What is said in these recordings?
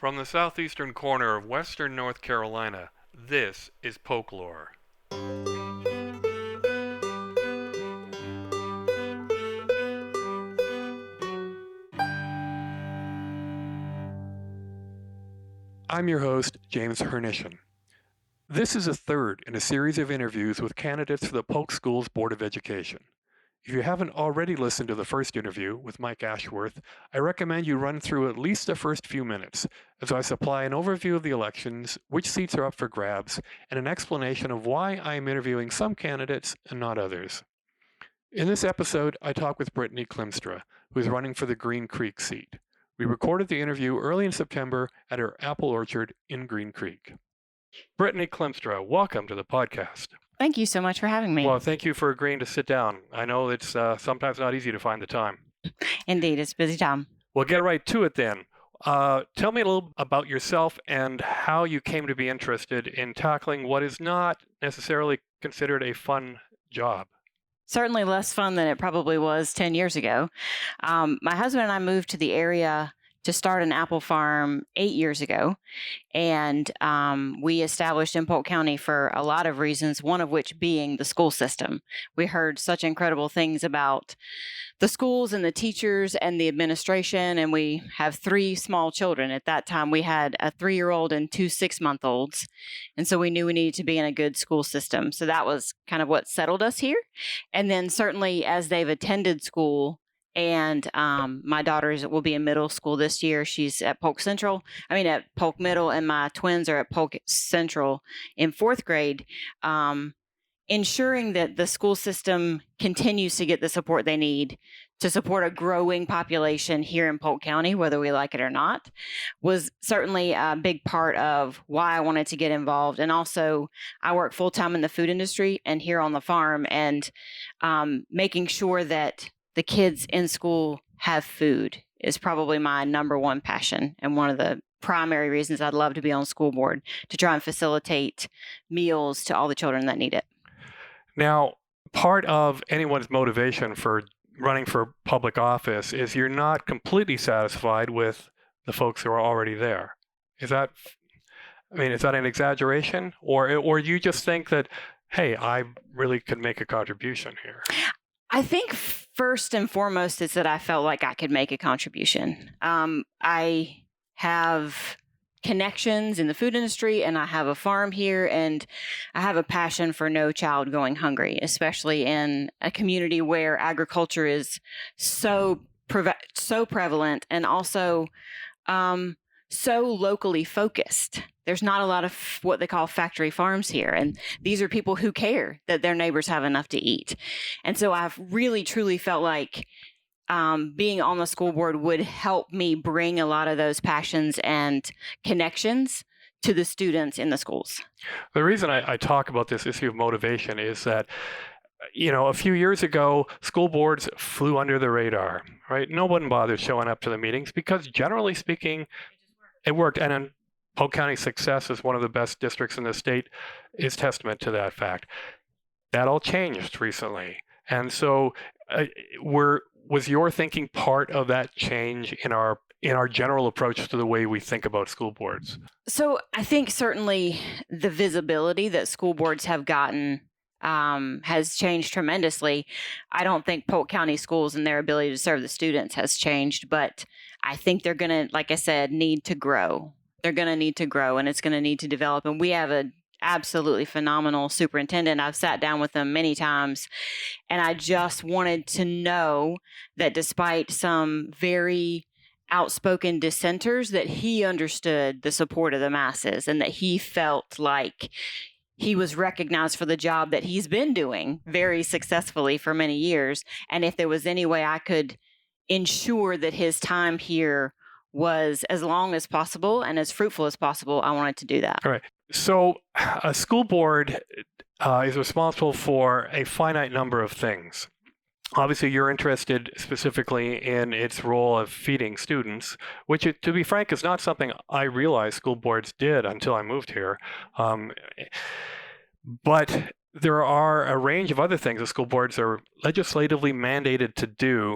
From the southeastern corner of western North Carolina, this is Folklore. I'm your host, James Hernishin. This is a third in a series of interviews with candidates for the Polk Schools Board of Education. If you haven't already listened to the first interview with Mike Ashworth, I recommend you run through at least the first few minutes as I supply an overview of the elections, which seats are up for grabs, and an explanation of why I am interviewing some candidates and not others. In this episode, I talk with Brittany Klimstra, who is running for the Green Creek seat. We recorded the interview early in September at her apple orchard in Green Creek. Brittany Klimstra, welcome to the podcast. Thank you so much for having me. Well, thank you for agreeing to sit down. I know it's sometimes not easy to find the time. Indeed, it's a busy time. We'll get right to it then. Tell me a little about yourself and how you came to be interested in tackling what is not necessarily considered a fun job. Certainly less fun than it probably was 10 years ago. My husband and I moved to the area to start an apple farm 8 years ago. And we established in Polk County for a lot of reasons, one of which being the school system. We heard such incredible things about the schools and the teachers and the administration, and we have 3 small children. At that time, we had a 3-year-old and 2 6-month-olds. And so we knew we needed to be in a good school system. So that was kind of what settled us here. And then certainly as they've attended school, and my daughter will be in middle school this year. She's at Polk Middle, and my twins are at Polk Central in 4th grade. Ensuring that the school system continues to get the support they need to support a growing population here in Polk County, whether we like it or not, was certainly a big part of why I wanted to get involved. And also, I work full-time in the food industry and here on the farm, and making sure that the kids in school have food is probably my number one passion, and one of the primary reasons I'd love to be on school board, to try and facilitate meals to all the children that need it. Now, part of anyone's motivation for running for public office is you're not completely satisfied with the folks who are already there. Is that an exaggeration? Or you just think that, hey, I really could make a contribution here? I think first and foremost is that I felt like I could make a contribution. I have connections in the food industry, and I have a farm here, and I have a passion for no child going hungry, especially in a community where agriculture is so prevalent and also so locally focused. There's not a lot of what they call factory farms here. And these are people who care that their neighbors have enough to eat. And so I've really, truly felt like being on the school board would help me bring a lot of those passions and connections to the students in the schools. The reason I talk about this issue of motivation is that, a few years ago, school boards flew under the radar, right? No one bothered showing up to the meetings because, generally speaking, it worked. And Polk County's success as one of the best districts in the state is testament to that fact. That all changed recently. And so was your thinking part of that change in our general approach to the way we think about school boards? So I think certainly the visibility that school boards have gotten has changed tremendously. I don't think Polk County schools and their ability to serve the students has changed, but I think they're going to, like I said, need to grow. They're going to need to grow, and it's going to need to develop. And we have an absolutely phenomenal superintendent. I've sat down with them many times, and I just wanted to know that despite some very outspoken dissenters, that he understood the support of the masses and that he felt like he was recognized for the job that he's been doing very successfully for many years. And if there was any way I could ensure that his time here was as long as possible and as fruitful as possible, I wanted to do that. All right. So a school board is responsible for a finite number of things. Obviously, you're interested specifically in its role of feeding students, which, to be frank, is not something I realized school boards did until I moved here. But there are a range of other things that school boards are legislatively mandated to do.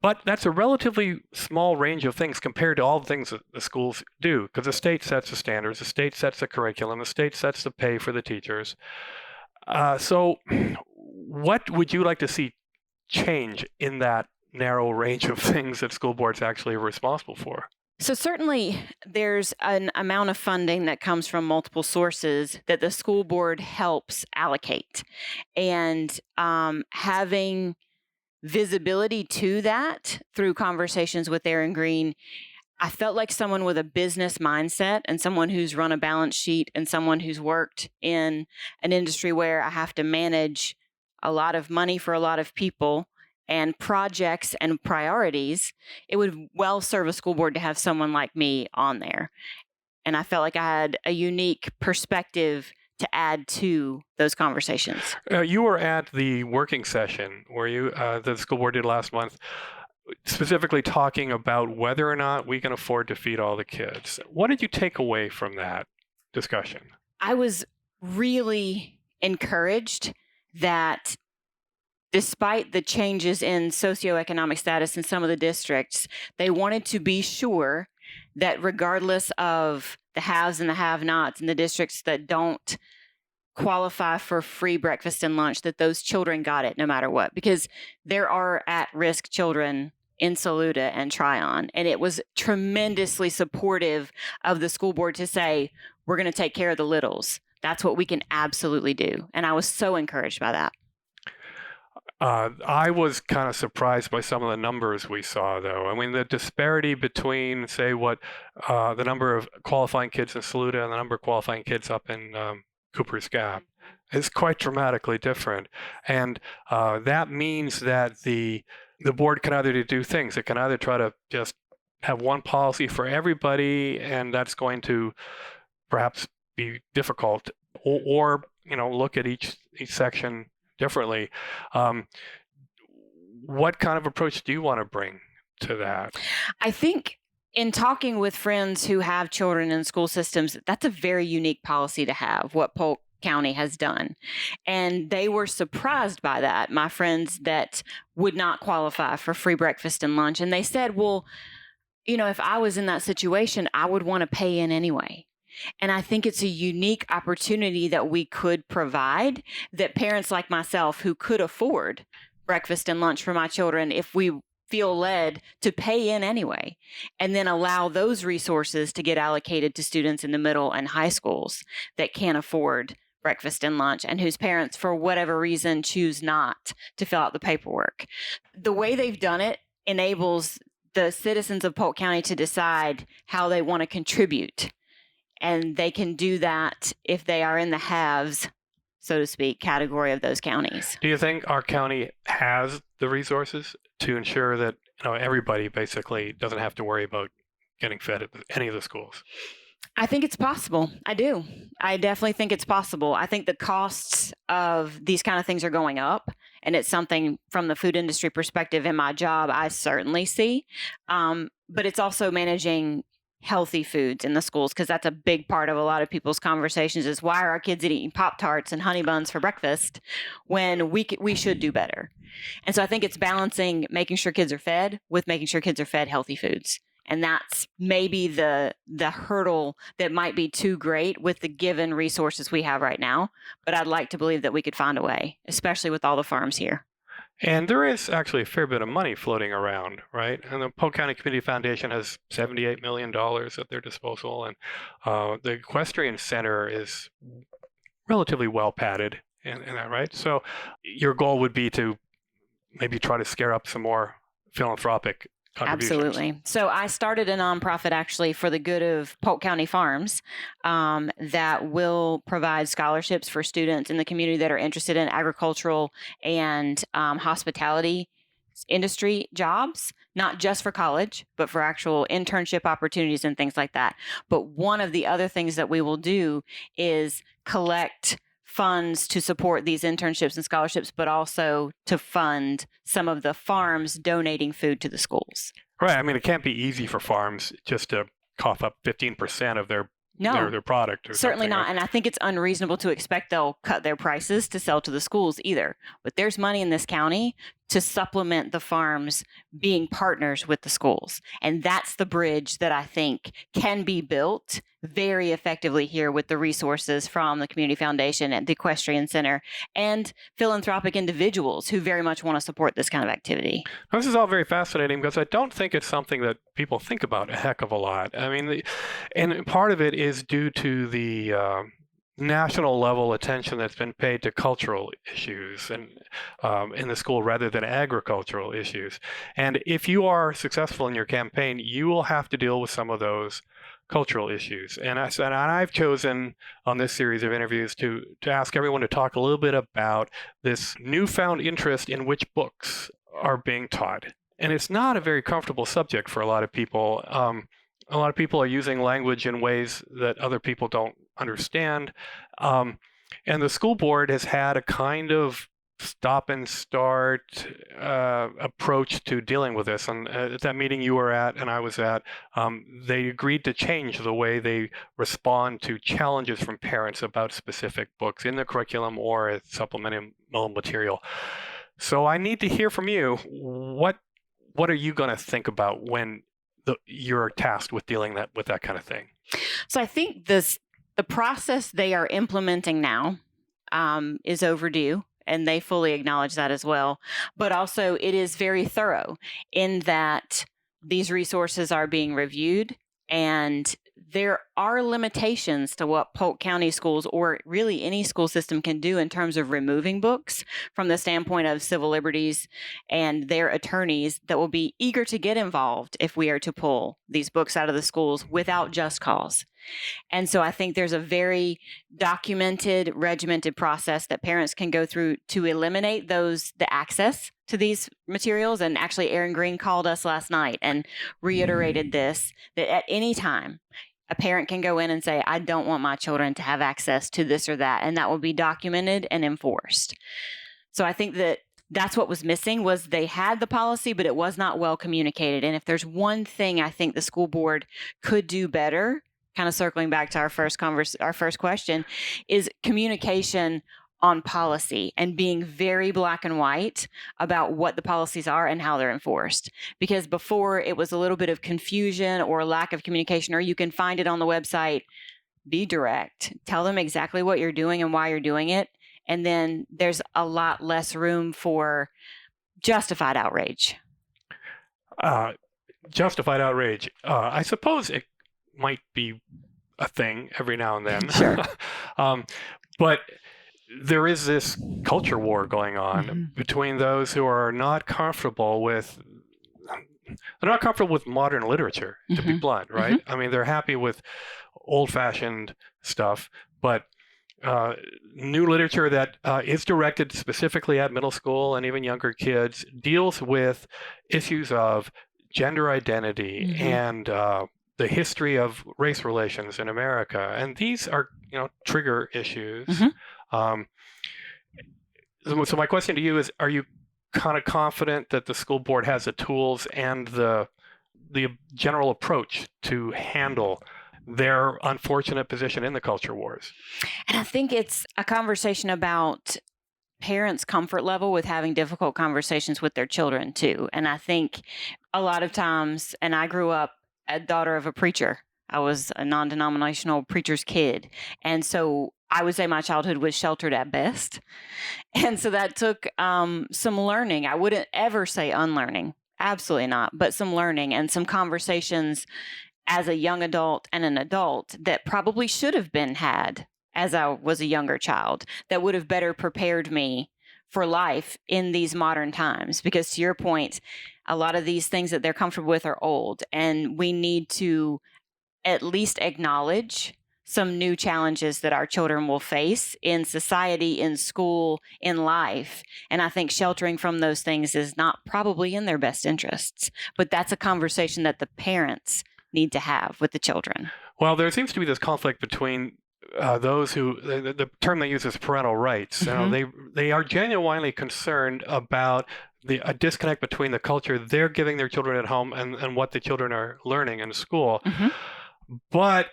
But that's a relatively small range of things compared to all the things that the schools do, because the state sets the standards, the state sets the curriculum, the state sets the pay for the teachers. So what would you like to see change in that narrow range of things that school boards actually are responsible for? So certainly there's an amount of funding that comes from multiple sources that the school board helps allocate. And having visibility to that through conversations with Aaron Green, I felt like someone with a business mindset and someone who's run a balance sheet and someone who's worked in an industry where I have to manage a lot of money for a lot of people and projects and priorities, it would well serve a school board to have someone like me on there. And I felt like I had a unique perspective to add to those conversations. You were at the working session where the school board did last month, specifically talking about whether or not we can afford to feed all the kids. What did you take away from that discussion? I was really encouraged that despite the changes in socioeconomic status in some of the districts, they wanted to be sure that regardless of the haves and the have-nots in the districts that don't qualify for free breakfast and lunch, that those children got it no matter what, because there are at-risk children in Saluda and Tryon. And it was tremendously supportive of the school board to say, we're going to take care of the littles. That's what we can absolutely do. And I was so encouraged by that. I was kind of surprised by some of the numbers we saw, though. I mean, the disparity between, say, the number of qualifying kids in Saluda and the number of qualifying kids up in Cooper's Gap is quite dramatically different. And that means that the board can either do things. It can either try to just have one policy for everybody, and that's going to perhaps be difficult, or look at each section differently. What kind of approach do you want to bring to that? I think in talking with friends who have children in school systems, that's a very unique policy to have, what Polk County has done. And they were surprised by that, my friends that would not qualify for free breakfast and lunch. And they said, well, if I was in that situation, I would want to pay in anyway. And I think it's a unique opportunity that we could provide, that parents like myself who could afford breakfast and lunch for my children, if we feel led to pay in anyway, and then allow those resources to get allocated to students in the middle and high schools that can't afford breakfast and lunch and whose parents, for whatever reason, choose not to fill out the paperwork. The way they've done it enables the citizens of Polk County to decide how they want to contribute. And they can do that if they are in the haves, so to speak, category of those counties. Do you think our county has the resources to ensure that everybody basically doesn't have to worry about getting fed at any of the schools? I think it's possible. I do. I definitely think it's possible. I think the costs of these kind of things are going up, and it's something from the food industry perspective in my job I certainly see. But it's also managing healthy foods in the schools, because that's a big part of a lot of people's conversations is, why are our kids eating Pop-Tarts and honey buns for breakfast when we should do better? And so I think it's balancing making sure kids are fed with making sure kids are fed healthy foods. And that's maybe the hurdle that might be too great with the given resources we have right now. But I'd like to believe that we could find a way, especially with all the farms here. And there is actually a fair bit of money floating around, right? And the Polk County Community Foundation has $78 million at their disposal. And the Equestrian Center is relatively well padded in that, right? So your goal would be to maybe try to scare up some more philanthropic contributions. Absolutely. So I started a nonprofit actually for the good of Polk County farms that will provide scholarships for students in the community that are interested in agricultural and hospitality industry jobs, not just for college, but for actual internship opportunities and things like that. But one of the other things that we will do is collect funds to support these internships and scholarships, but also to fund some of the farms donating food to the schools. Right. I mean, it can't be easy for farms just to cough up 15% of their product. Or certainly not. Right? And I think it's unreasonable to expect they'll cut their prices to sell to the schools either. But there's money in this county to supplement the farms being partners with the schools. And that's the bridge that I think can be built very effectively here with the resources from the Community Foundation and the Equestrian Center and philanthropic individuals who very much want to support this kind of activity. This is all very fascinating because I don't think it's something that people think about a heck of a lot. I mean, and part of it is due to the national level attention that's been paid to cultural issues and in the school rather than agricultural issues. And if you are successful in your campaign, you will have to deal with some of those cultural issues. And I've chosen on this series of interviews to ask everyone to talk a little bit about this newfound interest in which books are being taught. And it's not a very comfortable subject for a lot of people. A lot of people are using language in ways that other people don't understand. And the school board has had a kind of stop and start approach to dealing with this. And at that meeting you were at and I was at, they agreed to change the way they respond to challenges from parents about specific books in the curriculum or as supplemental material. So I need to hear from you. What are you going to think about when you're tasked with dealing with that kind of thing? So I think the process they are implementing now is overdue, and they fully acknowledge that as well. But also it is very thorough in that these resources are being reviewed, and there are limitations to what Polk County schools or really any school system can do in terms of removing books from the standpoint of civil liberties and their attorneys that will be eager to get involved if we are to pull these books out of the schools without just cause. And so I think there's a very documented, regimented process that parents can go through to eliminate the access to these materials. And actually, Aaron Green called us last night and reiterated this, that at any time, a parent can go in and say, I don't want my children to have access to this or that. And that will be documented and enforced. So I think that's what was missing, was they had the policy, but it was not well communicated. And if there's one thing I think the school board could do better, kind of circling back to our first question, is communication on policy and being very black and white about what the policies are and how they're enforced. Because before it was a little bit of confusion or lack of communication, or you can find it on the website. Be direct. Tell them exactly what you're doing and why you're doing it. And then there's a lot less room for justified outrage. Justified outrage. I suppose it might be a thing every now and then. Sure. But there is this culture war going on between those who are not comfortable with modern literature, to be blunt, right? I mean, they're happy with old-fashioned stuff, but new literature that is directed specifically at middle school and even younger kids deals with issues of gender identity and the history of race relations in America. And these are, trigger issues. So my question to you is, are you kind of confident that the school board has the tools and the general approach to handle their unfortunate position in the culture wars? And I think it's a conversation about parents' comfort level with having difficult conversations with their children too. And I think a lot of times, and I grew up a daughter of a preacher. I was a non-denominational preacher's kid. And so I would say my childhood was sheltered at best. And so that took some learning. I wouldn't ever say unlearning. Absolutely not. But some learning and some conversations as a young adult and an adult that probably should have been had as I was a younger child, that would have better prepared me for life in these modern times. Because to your point, a lot of these things that they're comfortable with are old, and we need to at least acknowledge some new challenges that our children will face in society, in school, in life. And I think sheltering from those things is not probably in their best interests. But that's a conversation that the parents need to have with the children. Well, there seems to be this conflict between those who, the term they use is parental rights. They are genuinely concerned about a disconnect between the culture they're giving their children at home and what the children are learning in school. But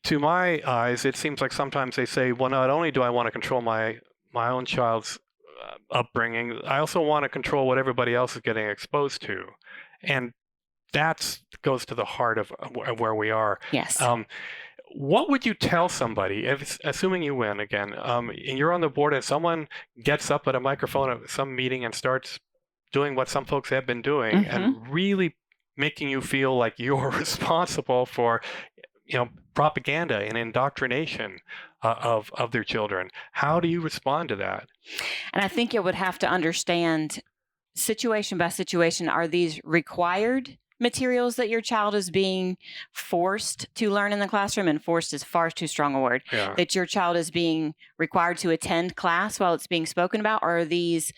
to my eyes, it seems like sometimes they say, well, not only do I want to control my own child's upbringing. I also want to control what everybody else is getting exposed to. And that goes to the heart of where we are. Yes. What would you tell somebody, assuming you win again, and you're on the board and someone gets up at a microphone at some meeting and starts doing what some folks have been doing and really making you feel like you're responsible for, propaganda and indoctrination of their children? How do you respond to that? And I think it would have to understand situation by situation. Are these required materials that your child is being forced to learn in the classroom? And forced is far too strong a word. Yeah. That your child is being required to attend class while it's being spoken about? Or are these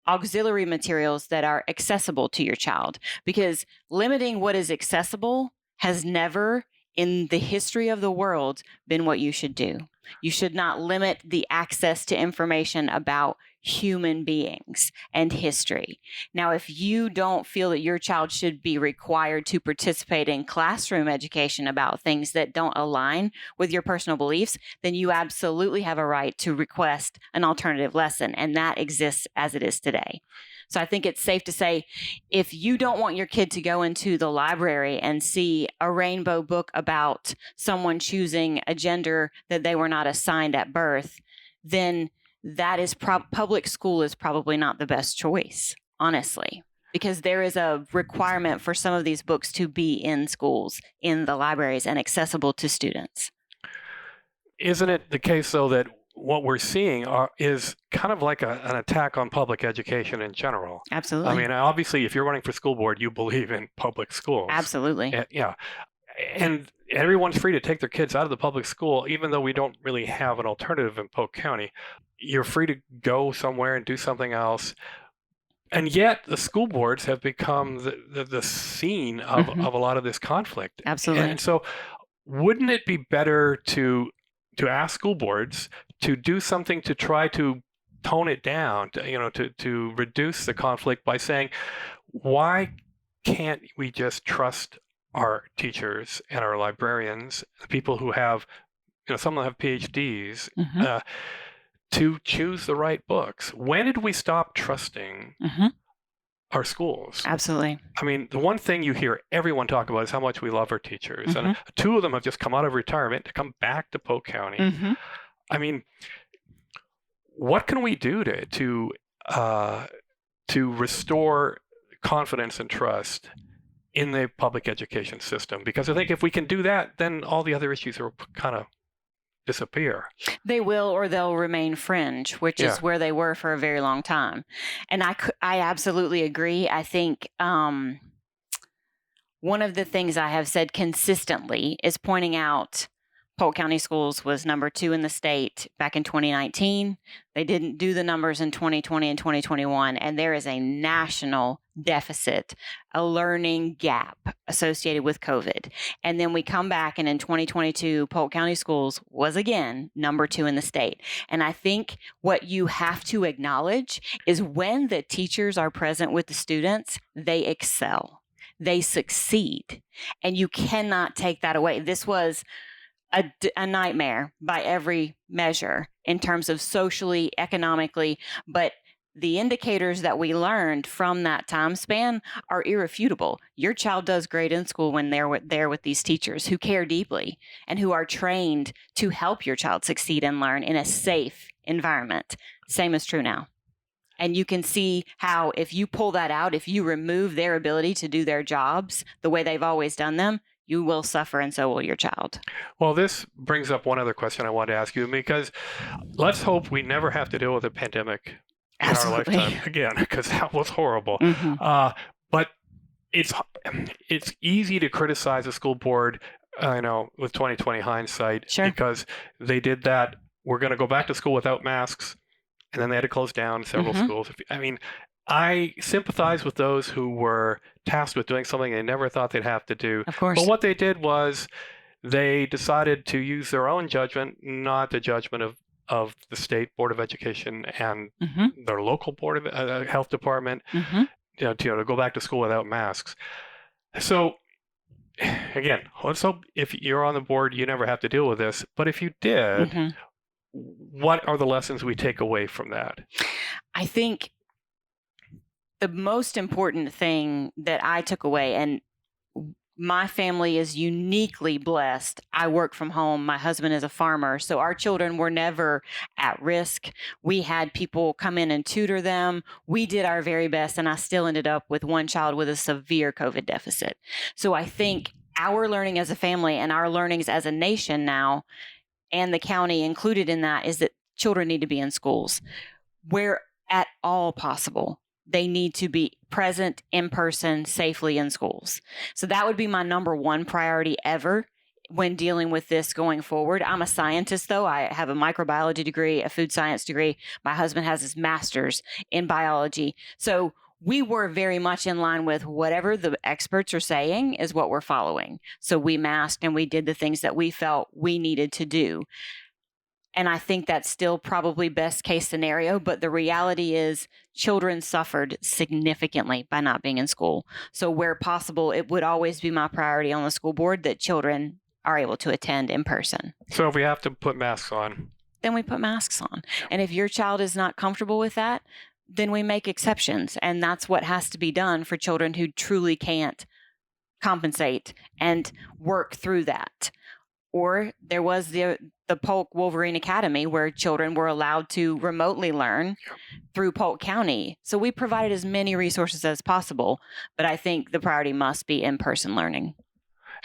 auxiliary materials that are accessible to your child? Because limiting what is accessible has never in the history of the world been what you should do. You should not limit the access to information about human beings and history. Now, if you don't feel that your child should be required to participate in classroom education about things that don't align with your personal beliefs, then you absolutely have a right to request an alternative lesson, and that exists as it is today. So I think it's safe to say, if you don't want your kid to go into the library and see a rainbow book about someone choosing a gender that they were not assigned at birth, then that is public school is probably not the best choice, honestly, because there is a requirement for some of these books to be in schools, in the libraries, and accessible to students. Isn't it the case, though, that what we're seeing is kind of like an attack on public education in general? Absolutely. I mean, obviously, if you're running for school board, you believe in public schools. Absolutely. Yeah. And everyone's free to take their kids out of the public school, even though we don't really have an alternative in Polk County. You're free to go somewhere and do something else. And yet the school boards have become the scene of a lot of this conflict. Absolutely. And so wouldn't it be better to ask school boards to do something to try to tone it down, to reduce the conflict by saying, why can't we just trust our teachers and our librarians, the people who have, some of them have PhDs, to choose the right books? When did we stop trusting our schools? Absolutely. I mean, the one thing you hear everyone talk about is how much we love our teachers. And two of them have just come out of retirement to come back to Polk County. I mean, what can we do to restore confidence and trust in the public education system? Because I think if we can do that, then all the other issues will kind of disappear. They will, or they'll remain fringe, which is where they were for a very long time. And I absolutely agree. I think one of the things I have said consistently is pointing out Polk County Schools was number 2 in the state back in 2019. They didn't do the numbers in 2020 and 2021, and there is a national deficit, a learning gap associated with COVID. And then we come back, and in 2022, Polk County Schools was again number 2 in the state. And I think what you have to acknowledge is when the teachers are present with the students, they excel, they succeed, and you cannot take that away. This was a nightmare by every measure in terms of socially, economically, but the indicators that we learned from that time span are irrefutable. Your child does great in school when they're there with these teachers who care deeply and who are trained to help your child succeed and learn in a safe environment. Same is true now. And you can see how if you pull that out, if you remove their ability to do their jobs the way they've always done them, you will suffer, and so will your child. Well, this brings up one other question I wanted to ask you, because let's hope we never have to deal with a pandemic in our lifetime again, because that was horrible. But it's easy to criticize a school board, with 2020 hindsight, because they did that. We're going to go back to school without masks, and then they had to close down several schools. I mean, I sympathize with those who were tasked with doing something they never thought they'd have to do. Of course. But what they did was they decided to use their own judgment, not the judgment of the state board of education and their local board of health department, to go back to school without masks. So again, let's hope if you're on the board, you never have to deal with this. But if you did, what are the lessons we take away from that? I think the most important thing that I took away, and my family is uniquely blessed. I work from home. My husband is a farmer. So our children were never at risk. We had people come in and tutor them. We did our very best. And I still ended up with one child with a severe COVID deficit. So I think our learning as a family and our learnings as a nation now, and the county included in that, is that children need to be in schools where at all possible. They need to be present in person safely in schools. So that would be my number one priority ever when dealing with this going forward. I'm a scientist, though. I have a microbiology degree, a food science degree. My husband has his master's in biology. So we were very much in line with whatever the experts are saying is what we're following. So we masked and we did the things that we felt we needed to do. And I think that's still probably best case scenario. But the reality is children suffered significantly by not being in school. So where possible, it would always be my priority on the school board that children are able to attend in person. So if we have to put masks on, then we put masks on. And if your child is not comfortable with that, then we make exceptions. And that's what has to be done for children who truly can't compensate and work through that. Or there was the Polk Wolverine Academy where children were allowed to remotely learn through Polk County. So we provided as many resources as possible, but I think the priority must be in-person learning.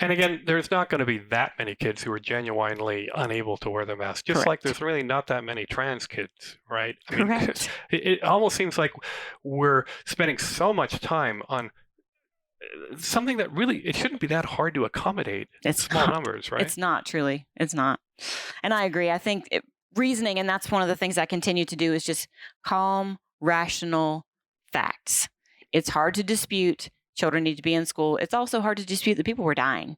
And again, there's not going to be that many kids who are genuinely unable to wear the mask, just Correct. like there's really not that many trans kids, right? I mean, Correct. it almost seems like we're spending so much time on something that really, it shouldn't be that hard to accommodate small numbers, right? It's not, truly. It's not. And I agree. I think reasoning, and that's one of the things I continue to do, is just calm, rational facts. It's hard to dispute children need to be in school. It's also hard to dispute that people were dying.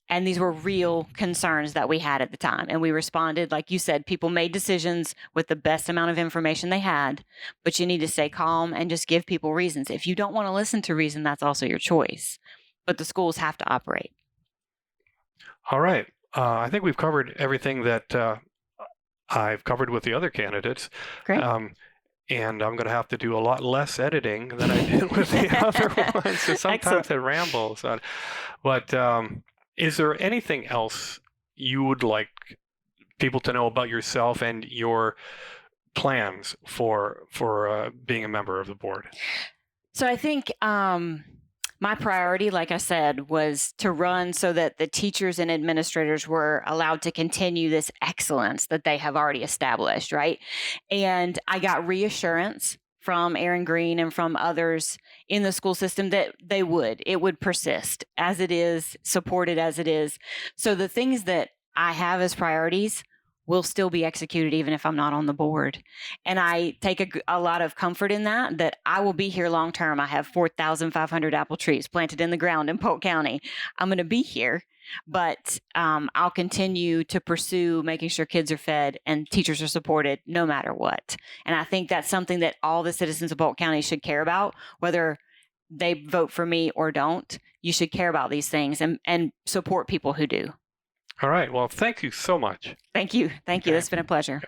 And these were real concerns that we had at the time. And we responded, like you said, people made decisions with the best amount of information they had, but you need to stay calm and just give people reasons. If you don't want to listen to reason, that's also your choice. But the schools have to operate. All right. I think we've covered everything that I've covered with the other candidates. Great. And I'm going to have to do a lot less editing than I did with the other ones. So sometimes it rambles on. But is there anything else you would like people to know about yourself and your plans for being a member of the board? So I think my priority, like I said, was to run so that the teachers and administrators were allowed to continue this excellence that they have already established, right? And I got reassurance from Aaron Green and from others in the school system that it would persist as it is, supported as it is. So the things that I have as priorities will still be executed even if I'm not on the board. And I take a lot of comfort in that I will be here long term. I have 4,500 apple trees planted in the ground in Polk County. I'm going to be here, but I'll continue to pursue making sure kids are fed and teachers are supported no matter what. And I think that's something that all the citizens of Polk County should care about, whether they vote for me or don't. You should care about these things and support people who do. All right. Well, thank you so much. Thank you. Thank you. It's been a pleasure.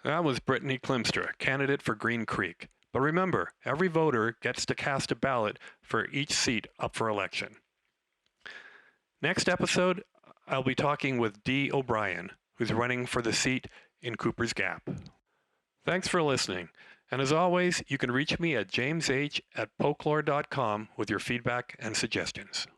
That was Brittany Klimstra, candidate for Green Creek. But remember, every voter gets to cast a ballot for each seat up for election. Next episode, I'll be talking with Dee O'Brien, who's running for the seat in Cooper's Gap. Thanks for listening. And as always, you can reach me at jamesh@folklore.com with your feedback and suggestions.